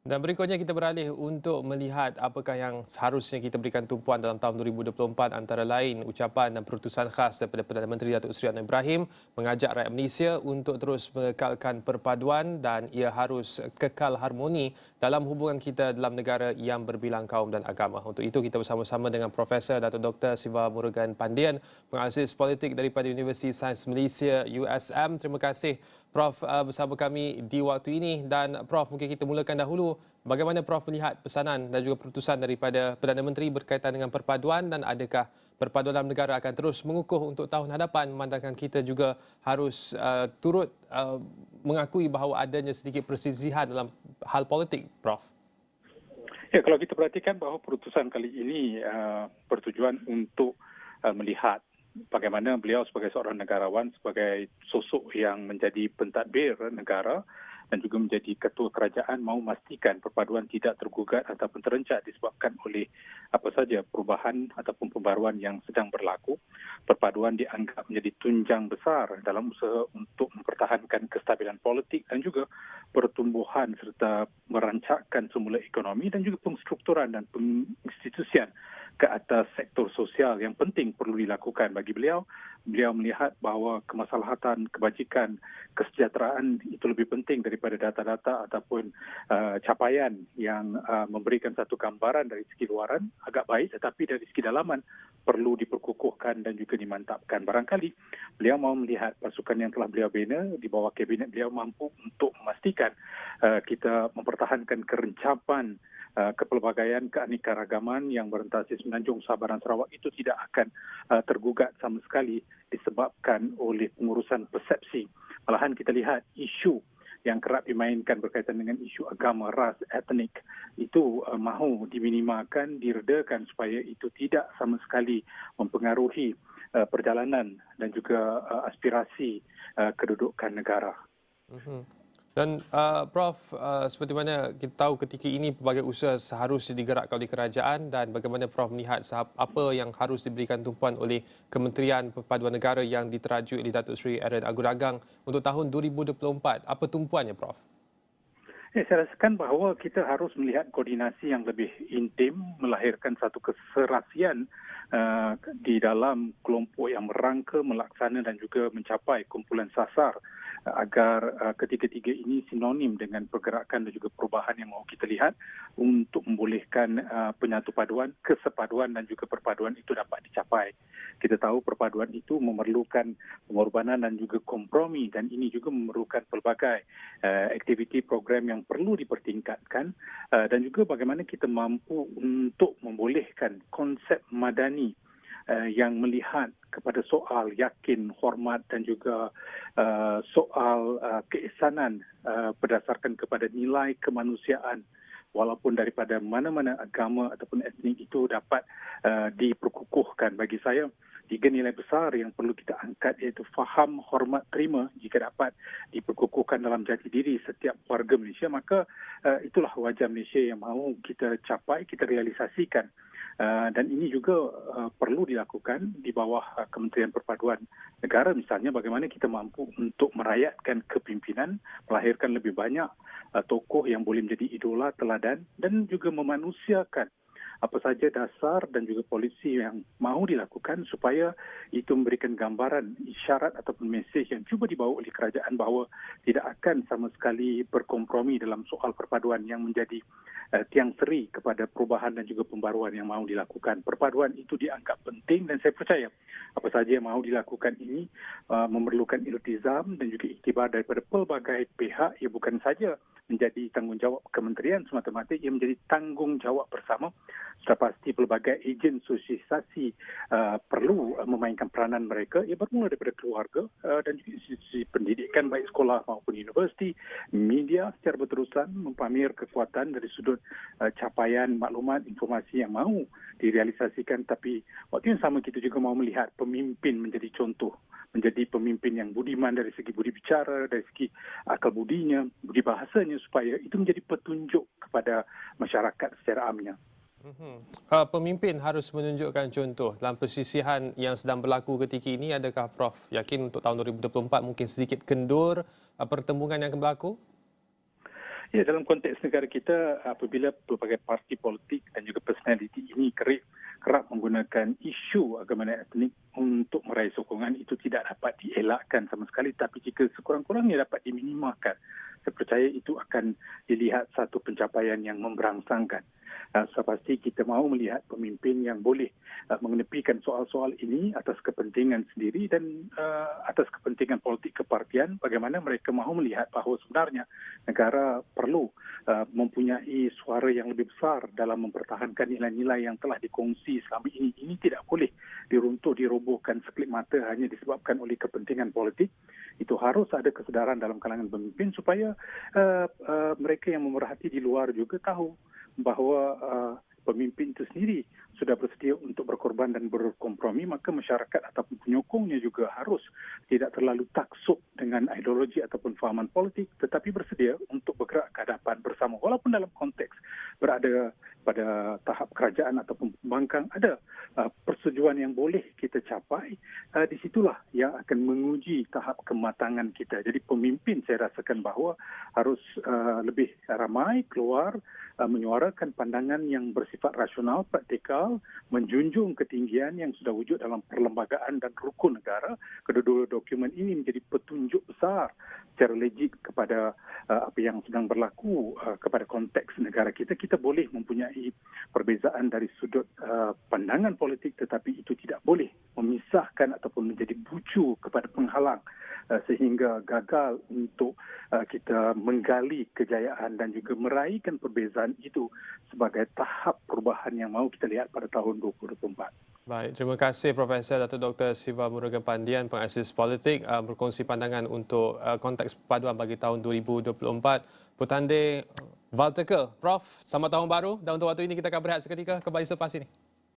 Dan berikutnya kita beralih untuk melihat apakah yang seharusnya kita berikan tumpuan dalam tahun 2024, antara lain ucapan dan perutusan khas daripada Perdana Menteri Datuk Seri Anwar Ibrahim mengajak rakyat Malaysia untuk terus mengekalkan perpaduan dan ia harus kekal harmoni dalam hubungan kita dalam negara yang berbilang kaum dan agama. Untuk itu kita bersama-sama dengan Profesor Datuk Dr. Siva Murugan Pandian, pengasis politik daripada Universiti Sains Malaysia USM. Terima kasih Prof bersama kami di waktu ini. Dan Prof, mungkin kita mulakan dahulu. Bagaimana Prof melihat pesanan dan juga keputusan daripada Perdana Menteri berkaitan dengan perpaduan, dan adakah perpaduan dalam negara akan terus mengukuh untuk tahun hadapan, memandangkan kita juga harus turut mengakui bahawa adanya sedikit perselisihan dalam hal politik, Prof? Ya, kalau kita perhatikan bahawa keputusan kali ini bertujuan untuk melihat bagaimana beliau sebagai seorang negarawan, sebagai sosok yang menjadi pentadbir negara dan juga menjadi ketua kerajaan, mahu memastikan perpaduan tidak tergugat ataupun terencat disebabkan oleh apa saja perubahan ataupun pembaruan yang sedang berlaku. Perpaduan dianggap menjadi tunjang besar dalam usaha untuk mempertahankan kestabilan politik dan juga pertumbuhan serta merancakkan semula ekonomi dan juga pengstrukturan dan penginstitusian ke atas sektor sosial yang penting perlu dilakukan bagi beliau. Beliau melihat bahawa kemaslahatan, kebajikan, kesejahteraan itu lebih penting daripada data-data ataupun capaian yang memberikan satu gambaran dari segi luaran agak baik, tetapi dari segi dalaman perlu diperkukuhkan dan juga dimantapkan. Barangkali beliau mahu melihat pasukan yang telah beliau bina di bawah kabinet beliau mampu untuk memastikan kita mempertahankan kerencapan kepelbagaian keanekaragaman yang berentasi Semenanjung, Sabah dan Sarawak itu tidak akan tergugat sama sekali disebabkan oleh pengurusan persepsi. Malahan kita lihat isu yang kerap dimainkan berkaitan dengan isu agama, ras, etnik itu mahu diminimalkan, diredakan supaya itu tidak sama sekali mempengaruhi perjalanan dan juga aspirasi kedudukan negara. Dan Prof, seperti mana kita tahu ketika ini pelbagai usaha seharusnya digerakkan oleh kerajaan, dan bagaimana Prof melihat apa yang harus diberikan tumpuan oleh Kementerian Perpaduan Negara yang diterajui oleh Datuk Seri Aaron Agung untuk tahun 2024? Apa tumpuannya, Prof? Ya, saya rasakan bahawa kita harus melihat koordinasi yang lebih intim, melahirkan satu keserasian di dalam kelompok yang merangka, melaksana dan juga mencapai kumpulan sasar agar ketiga-tiga ini sinonim dengan pergerakan dan juga perubahan yang mahu kita lihat untuk membolehkan penyatu paduan, kesepaduan dan juga perpaduan itu dapat dicapai. Kita tahu perpaduan itu memerlukan pengorbanan dan juga kompromi, dan ini juga memerlukan pelbagai aktiviti program yang perlu dipertingkatkan dan juga bagaimana kita mampu untuk membolehkan konsep madani yang melihat kepada soal yakin, hormat dan juga soal keihsanan berdasarkan kepada nilai kemanusiaan walaupun daripada mana-mana agama ataupun etnik itu dapat diperkukuhkan. Bagi saya, 3 nilai besar yang perlu kita angkat iaitu faham, hormat, terima. Jika dapat diperkukuhkan dalam jati diri setiap warga Malaysia, maka itulah wajah Malaysia yang mahu kita capai, kita realisasikan. Dan ini juga perlu dilakukan di bawah Kementerian Perpaduan Negara. Misalnya bagaimana kita mampu untuk merayatkan kepimpinan, melahirkan lebih banyak tokoh yang boleh menjadi idola, teladan dan juga memanusiakan apa saja dasar dan juga polisi yang mahu dilakukan supaya itu memberikan gambaran, isyarat ataupun mesej yang cuba dibawa oleh kerajaan bahawa tidak akan sama sekali berkompromi dalam soal perpaduan yang menjadi tiang seri kepada perubahan dan juga pembaruan yang mahu dilakukan. Perpaduan itu dianggap penting dan saya percaya apa saja yang mahu dilakukan ini memerlukan iltizam dan juga iktibar daripada pelbagai pihak. Ia bukan saja menjadi tanggungjawab kementerian semata-mata, ia menjadi tanggungjawab bersama. Sudah pasti pelbagai ejen sosialisasi perlu memainkan peranan mereka. Ia bermula daripada keluarga dan juga institusi pendidikan baik sekolah maupun universiti, media secara berterusan mempamir kekuatan dari sudut capaian maklumat, informasi yang mahu direalisasikan. Tapi waktu yang sama kita juga mahu melihat pemimpin menjadi contoh, menjadi pemimpin yang budiman dari segi budi bicara, dari segi akal budinya, budi bahasanya, supaya itu menjadi petunjuk kepada masyarakat secara amnya. Pemimpin harus menunjukkan contoh dalam persisihan yang sedang berlaku ketika ini. Adakah Prof yakin untuk tahun 2024 mungkin sedikit kendur pertembungan yang akan berlaku? Ya, dalam konteks negara kita, apabila pelbagai parti politik dan juga personaliti ini kerap menggunakan isu agama dan etnik untuk meraih sokongan, itu tidak dapat dielakkan sama sekali. Tapi jika sekurang-kurangnya dapat diminimalkan, saya percaya itu akan dilihat satu pencapaian yang memberangsangkan. Pasti kita mahu melihat pemimpin yang boleh mengenepikan soal-soal ini atas kepentingan sendiri dan atas kepentingan politik kepartian, bagaimana mereka mahu melihat bahawa sebenarnya negara perlu mempunyai suara yang lebih besar dalam mempertahankan nilai-nilai yang telah dikongsi selama ini. Ini tidak boleh diruntuh, dirobohkan sekelip mata hanya disebabkan oleh kepentingan politik. Itu harus ada kesedaran dalam kalangan pemimpin supaya mereka yang memerhati di luar juga tahu bahawa pemimpin itu sendiri sudah bersedia untuk berkorban dan berkompromi, maka masyarakat ataupun penyokongnya juga harus tidak terlalu taksub dengan ideologi ataupun fahaman politik, tetapi bersedia untuk bergerak ke hadapan bersama. Walaupun dalam konteks berada pada tahap kerajaan ataupun pembangkang, ada persetujuan yang boleh kita capai, di situlah yang akan menguji tahap kematangan kita. Jadi pemimpin saya rasakan bahawa harus lebih ramai keluar, menyuarakan pandangan yang bersifat rasional, praktikal, menjunjung ketinggian yang sudah wujud dalam perlembagaan dan rukun negara. Kedua-dua dokumen ini menjadi petunjuk besar secara legit kepada apa yang sedang berlaku kepada konteks negara kita. Kita boleh mempunyai perbezaan dari sudut pandangan politik, tetapi itu tidak boleh memisahkan ataupun menjadi bucu kepada penghalang sehingga gagal untuk kita menggali kejayaan dan juga meraihkan perbezaan itu sebagai tahap perubahan yang mahu kita lihat pada tahun 2024. Baik, terima kasih Profesor Datuk Dr. Siva Murugan Pandian, penganalisis politik, berkongsi pandangan untuk konteks perpaduan bagi tahun 2024. Petanda Valtekel. Prof, selamat tahun baru dan untuk waktu ini kita akan berehat seketika kembali selepas ini.